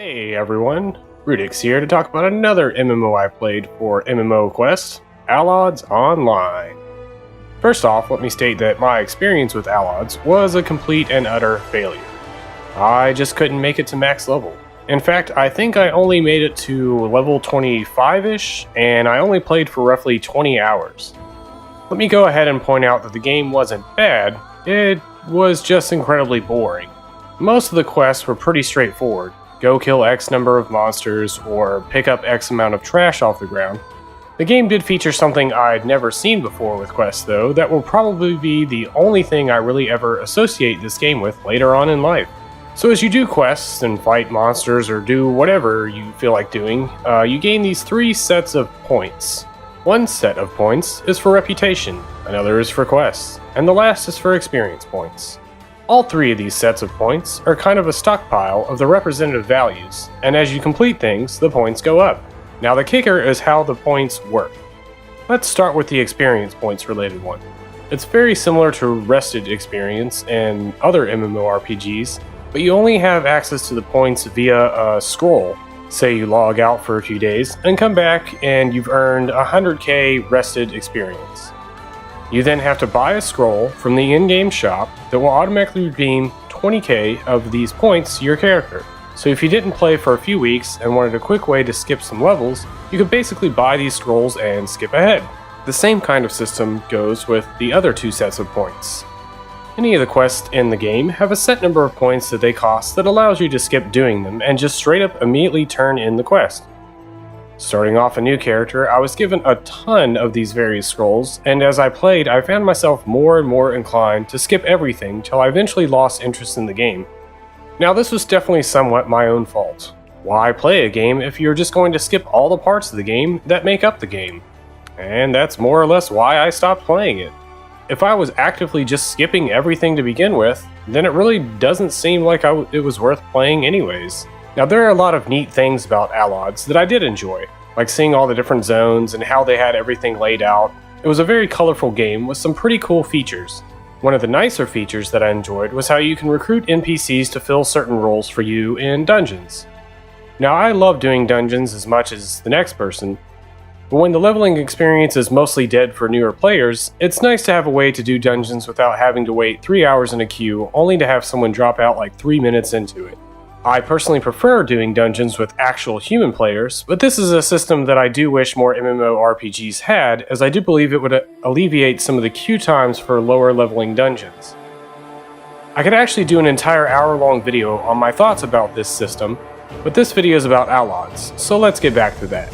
Hey everyone, rudyxx here to talk about another MMO I played for MMO Quest, Allods Online. First off, let me state that my experience with Allods was a complete and utter failure. I just couldn't make it to max level. In fact, I think I only made it to level 25-ish, and I only played for roughly 20 hours. Let me go ahead and point out that the game wasn't bad, it was just incredibly boring. Most of the quests were pretty straightforward. Go kill X number of monsters, or pick up X amount of trash off the ground. The game did feature something I'd never seen before with quests though, that will probably be the only thing I really ever associate this game with later on in life. So as you do quests and fight monsters or do whatever you feel like doing, you gain these 3 sets of points. One set of points is for reputation, another is for quests, and the last is for experience points. All 3 of these sets of points are kind of a stockpile of the representative values, and as you complete things, the points go up. Now the kicker is how the points work. Let's start with the experience points related one. It's very similar to rested experience and other MMORPGs, but you only have access to the points via a scroll. Say you log out for a few days and come back and you've earned 100k rested experience. You then have to buy a scroll from the in-game shop that will automatically redeem 20k of these points to your character. So if you didn't play for a few weeks and wanted a quick way to skip some levels, you could basically buy these scrolls and skip ahead. The same kind of system goes with the other 2 sets of points. Any of the quests in the game have a set number of points that they cost that allows you to skip doing them and just straight up immediately turn in the quest. Starting off a new character, I was given a ton of these various scrolls, and as I played, I found myself more and more inclined to skip everything till I eventually lost interest in the game. Now this was definitely somewhat my own fault. Why play a game if you're just going to skip all the parts of the game that make up the game? And that's more or less why I stopped playing it. If I was actively just skipping everything to begin with, then it really doesn't seem like it was worth playing anyways. Now there are a lot of neat things about Allods that I did enjoy, like seeing all the different zones and how they had everything laid out. It was a very colorful game with some pretty cool features. One of the nicer features that I enjoyed was how you can recruit NPCs to fill certain roles for you in dungeons. Now I love doing dungeons as much as the next person, but when the leveling experience is mostly dead for newer players, it's nice to have a way to do dungeons without having to wait 3 hours in a queue only to have someone drop out like 3 minutes into it. I personally prefer doing dungeons with actual human players, but this is a system that I do wish more MMORPGs had, as I do believe it would alleviate some of the queue times for lower leveling dungeons. I could actually do an entire hour-long video on my thoughts about this system, but this video is about Allods, so let's get back to that.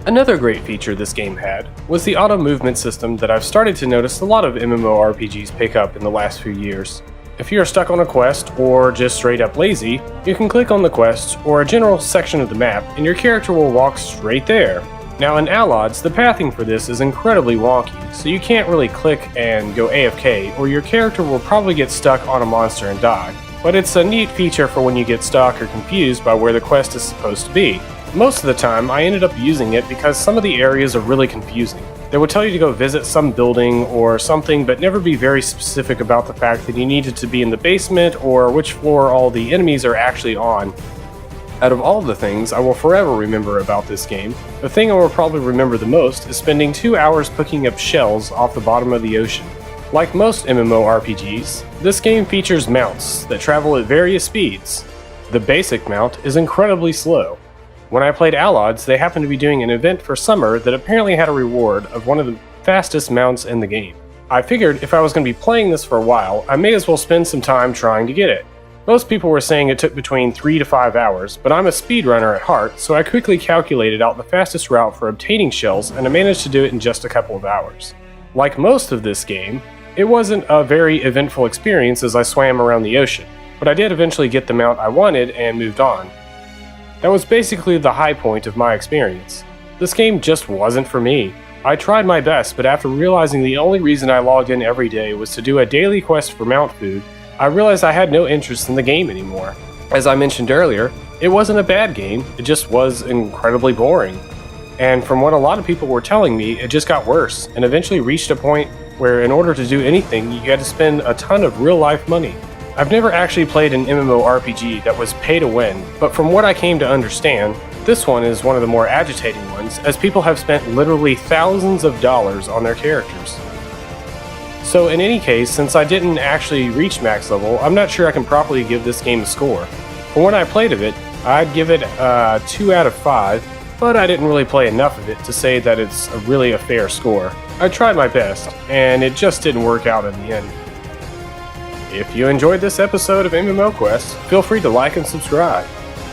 Another great feature this game had was the auto movement system that I've started to notice a lot of MMORPGs pick up in the last few years. If you're stuck on a quest or just straight up lazy, you can click on the quest or a general section of the map and your character will walk straight there. Now in Allods, the pathing for this is incredibly wonky, so you can't really click and go AFK or your character will probably get stuck on a monster and die. But it's a neat feature for when you get stuck or confused by where the quest is supposed to be. Most of the time, I ended up using it because some of the areas are really confusing. They would tell you to go visit some building or something, but never be very specific about the fact that you needed to be in the basement or which floor all the enemies are actually on. Out of all the things I will forever remember about this game, the thing I will probably remember the most is spending 2 hours picking up shells off the bottom of the ocean. Like most MMORPGs, this game features mounts that travel at various speeds. The basic mount is incredibly slow. When I played Allods, they happened to be doing an event for summer that apparently had a reward of one of the fastest mounts in the game. I figured if I was going to be playing this for a while, I may as well spend some time trying to get it. Most people were saying it took between 3 to 5 hours, but I'm a speedrunner at heart, so I quickly calculated out the fastest route for obtaining shells and I managed to do it in just a couple of hours. Like most of this game, it wasn't a very eventful experience as I swam around the ocean, but I did eventually get the mount I wanted and moved on. That was basically the high point of my experience. This game just wasn't for me. I tried my best, but after realizing the only reason I logged in every day was to do a daily quest for mount food, I realized I had no interest in the game anymore. As I mentioned earlier, it wasn't a bad game, it just was incredibly boring. And from what a lot of people were telling me, it just got worse, and eventually reached a point where in order to do anything, you had to spend a ton of real-life money. I've never actually played an MMORPG that was pay to win, but from what I came to understand, this one is one of the more agitating ones, as people have spent literally thousands of dollars on their characters. So in any case, since I didn't actually reach max level, I'm not sure I can properly give this game a score. From what I played of it, I'd give it a 2 out of 5, but I didn't really play enough of it to say that it's really a fair score. I tried my best, and it just didn't work out in the end. If you enjoyed this episode of MMO Quest, feel free to like and subscribe.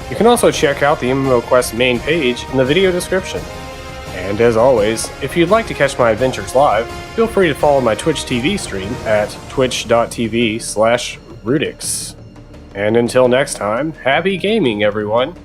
You can also check out the MMO Quest main page in the video description. And as always, if you'd like to catch my adventures live, feel free to follow my Twitch TV stream at twitch.tv/rudyxx. And until next time, happy gaming, everyone!